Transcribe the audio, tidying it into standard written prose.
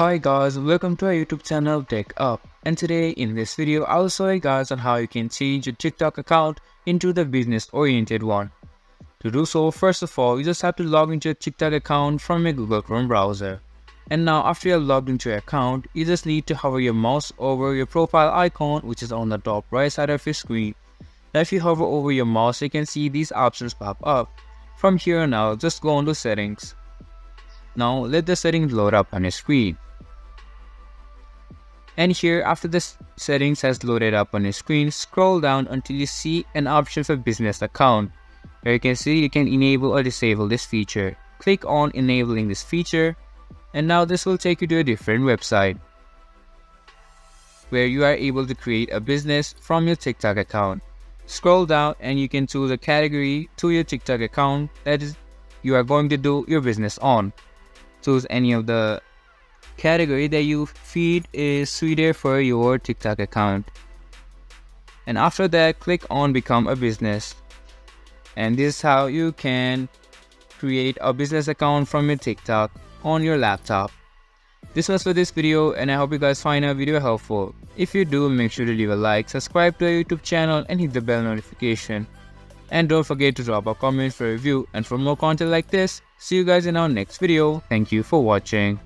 Hi guys, welcome to our YouTube channel TechUp, and today in this video I'll show you guys on how you can change your TikTok account into the business oriented one. To do so, first of all, you just have to log into your TikTok account from your Google Chrome browser. And now after you're logged into your account, you just need to hover your mouse over your profile icon, which is on the top right side of your screen. Now if you hover over your mouse, you can see these options pop up. From here now, just go on to settings. Now let the settings load up on your screen. And here, after the settings has loaded up on your screen, scroll down until you see an option for business account. Here you can see you can enable or disable this feature. Click on enabling this feature, and now this will take you to a different website where you are able to create a business from your TikTok account. Scroll down and you can choose a category to your TikTok account that is you are going to do your business on. Choose any of the category that you feel is suited for your TikTok account. And after that, click on become a business. And this is how you can create a business account from your TikTok on your laptop. This was for this video, and I hope you guys find our video helpful. If you do, make sure to leave a like, subscribe to our YouTube channel and hit the bell notification. And don't forget to drop a comment for a review, and for more content like this, see you guys in our next video. Thank you for watching.